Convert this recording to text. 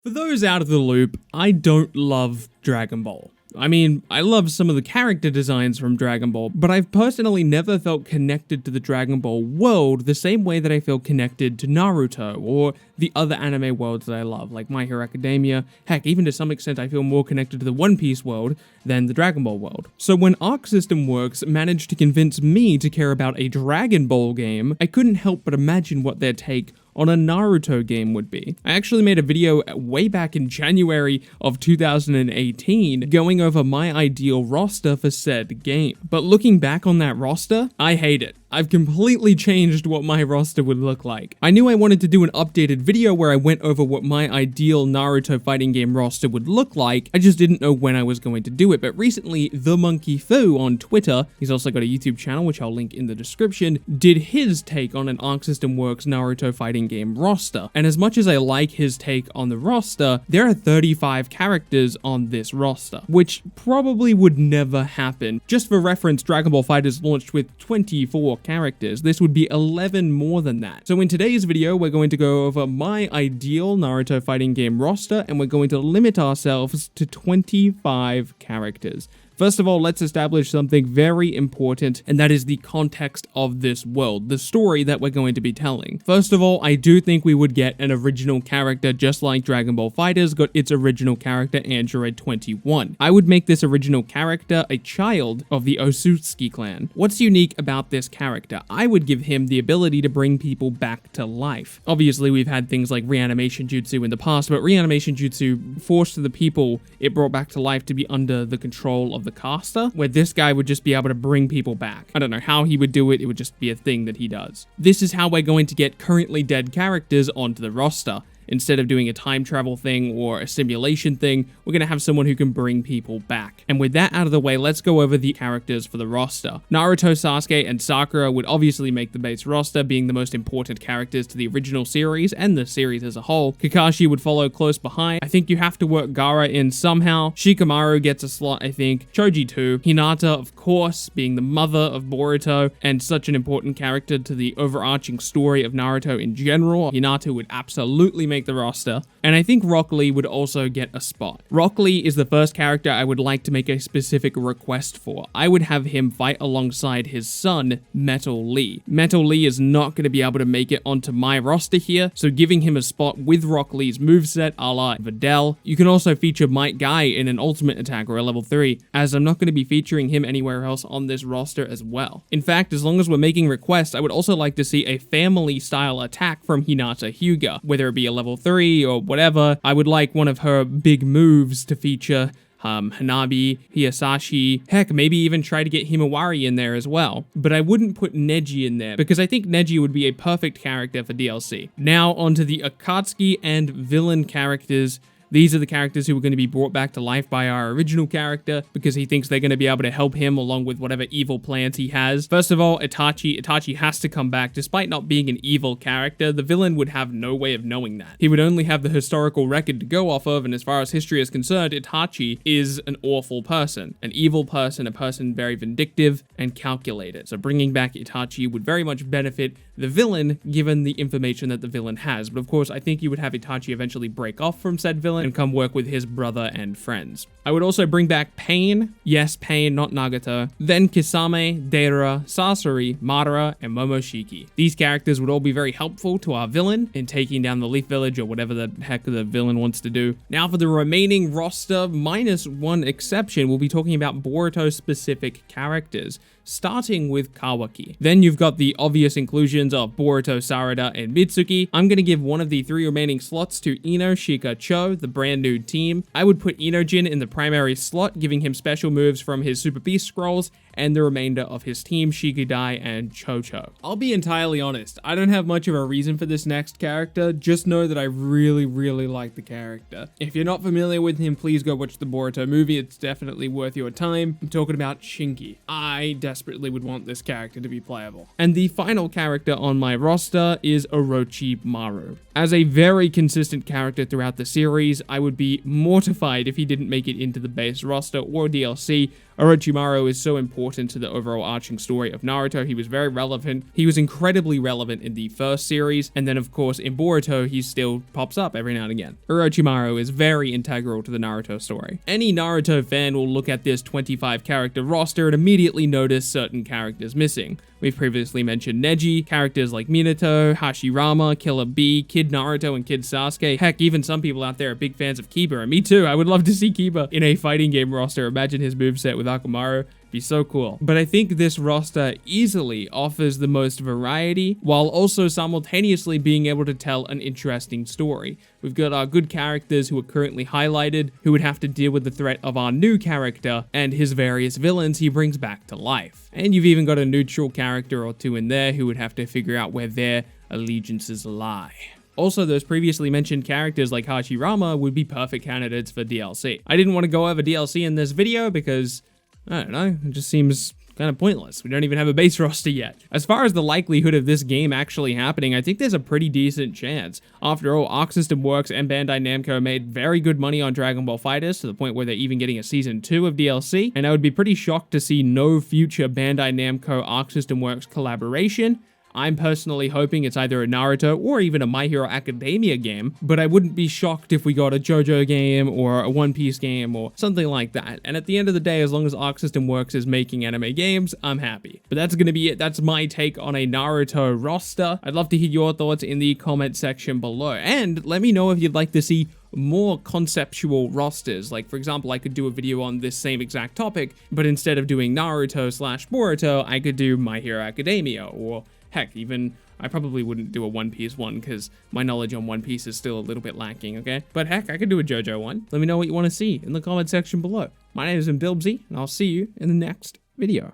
For those out of the loop, I don't love Dragon Ball. I mean, I love some of the character designs from Dragon Ball, but I've personally never felt connected to the Dragon Ball world the same way that I feel connected to Naruto or the other anime worlds that I love, like My Hero Academia. Heck, even to some extent I feel more connected to the One Piece world than the Dragon Ball world. So when ArcSystemWorks managed to convince me to care about a Dragon Ball game, I couldn't help but imagine what their take on a Naruto game would be. I actually made a video way back in January of 2018 going over my ideal roster for said game. But looking back on that roster, I hate it. I've completely changed what my roster would look like. I knew I wanted to do an updated video where I went over what my ideal Naruto fighting game roster would look like. I just didn't know when I was going to do it. But recently, the MonkeyFu on Twitter, he's also got a YouTube channel, which I'll link in the description, did his take on an ArcSystemWorks Naruto fighting game roster. And as much as I like his take on the roster, there are 35 characters on this roster, which probably would never happen. Just for reference, Dragon Ball FighterZ launched with 24 characters. This would be 11 more than that. So in today's video, we're going to go over my ideal Naruto fighting game roster, and we're going to limit ourselves to 25 characters. First of all, let's establish something very important, and that is the context of this world, the story that we're going to be telling. First of all, I do think we would get an original character just like Dragon Ball FighterZ got its original character, Android 21. I would make this original character a child of the Otsutsuki clan. What's unique about this character? I would give him the ability to bring people back to life. Obviously, we've had things like reanimation jutsu in the past, but reanimation jutsu forced the people it brought back to life to be under the control of the caster, where this guy would just be able to bring people back. I don't know how he would do it, it would just be a thing that he does. This is how we're going to get currently dead characters onto the roster. Instead of doing a time travel thing or a simulation thing, we're going to have someone who can bring people back. And with that out of the way, let's go over the characters for the roster. Naruto, Sasuke, and Sakura would obviously make the base roster, being the most important characters to the original series and the series as a whole. Kakashi would follow close behind. I think you have to work Gaara in somehow. Shikamaru gets a slot, I think. Choji too. Hinata, of course, being the mother of Boruto and such an important character to the overarching story of Naruto in general. Hinata would absolutely make the roster, and I think Rock Lee would also get a spot. Rock Lee is the first character I would like to make a specific request for. I would have him fight alongside his son, Metal Lee. Metal Lee is not going to be able to make it onto my roster here, so giving him a spot with Rock Lee's moveset a la Videl. You can also feature Might Guy in an ultimate attack or a level 3, as I'm not going to be featuring him anywhere else on this roster as well. In fact, as long as we're making requests, I would also like to see a family style attack from Hinata Hyuga, whether it be a level 3 or whatever. I would like one of her big moves to feature Hanabi, Hisashi, heck, maybe even try to get Himawari in there as well. But I wouldn't put Neji in there, because I think Neji would be a perfect character for DLC. Now onto the Akatsuki and villain characters. These are the characters who are going to be brought back to life by our original character because he thinks they're going to be able to help him along with whatever evil plans he has. First of all, Itachi. Itachi has to come back. Despite not being an evil character, the villain would have no way of knowing that. He would only have the historical record to go off of, and as far as history is concerned, Itachi is an awful person. An evil person, a person very vindictive and calculated. So bringing back Itachi would very much benefit the villain given the information that the villain has. But of course, I think you would have Itachi eventually break off from said villain and come work with his brother and friends. I would also bring back Pain. Yes, Pain, not Nagato. Then Kisame, Deira, Sasori, Madara, and Momoshiki. These characters would all be very helpful to our villain in taking down the Leaf Village or whatever the heck the villain wants to do. Now for the remaining roster, minus one exception, we'll be talking about Boruto-specific characters, starting with Kawaki. Then you've got the obvious inclusions of Boruto, Sarada, and Mitsuki. I'm going to give one of the 3 remaining slots to Ino, Shika, Cho, the brand new team. I would put Inojin in the primary slot, giving him special moves from his Super Beast Scrolls, and the remainder of his team, Shikidai and Chocho. I'll be entirely honest, I don't have much of a reason for this next character, just know that I really like the character. If you're not familiar with him, please go watch the Boruto movie, it's definitely worth your time. I'm talking about Shinki. I desperately would want this character to be playable. And the final character on my roster is Orochimaru. As a very consistent character throughout the series, I would be mortified if he didn't make it into the base roster or DLC. Orochimaru is so important to the overall arching story of Naruto. He was very relevant. He was incredibly relevant in the first series, and then of course in Boruto he still pops up every now and again. Orochimaru is very integral to the Naruto story. Any Naruto fan will look at this 25 character roster and immediately notice certain characters missing. We've previously mentioned Neji, characters like Minato, Hashirama, Killer Bee, Kid Naruto, and Kid Sasuke. Heck, even some people out there are big fans of Kiba, and me too. I would love to see Kiba in a fighting game roster. Imagine his moveset with Akamaru. Be so cool. But I think this roster easily offers the most variety while also simultaneously being able to tell an interesting story. We've got our good characters who are currently highlighted, who would have to deal with the threat of our new character and his various villains he brings back to life. And you've even got a neutral character or two in there who would have to figure out where their allegiances lie. Also, those previously mentioned characters like Hashirama would be perfect candidates for DLC. I didn't want to go over DLC in this video because, I don't know, it just seems kind of pointless. We don't even have a base roster yet. As far as the likelihood of this game actually happening, I think there's a pretty decent chance. After all, ArcSystemWorks and Bandai Namco made very good money on Dragon Ball FighterZ to the point where they're even getting a Season 2 of DLC, and I would be pretty shocked to see no future Bandai Namco ArcSystemWorks collaboration. I'm personally hoping it's either a Naruto or even a My Hero Academia game, but I wouldn't be shocked if we got a JoJo game or a One Piece game or something like that. And at the end of the day, as long as ArcSystemWorks is making anime games, I'm happy. But that's gonna be it. That's my take on a Naruto roster. I'd love to hear your thoughts in the comment section below. And let me know if you'd like to see more conceptual rosters. Like, for example, I could do a video on this same exact topic, but instead of doing Naruto/Boruto, I could do My Hero Academia, or heck, even I probably wouldn't do a One Piece one because my knowledge on One Piece is still a little bit lacking, okay? But heck, I could do a JoJo one. Let me know what you want to see in the comment section below. My name is BILBZY, and I'll see you in the next video.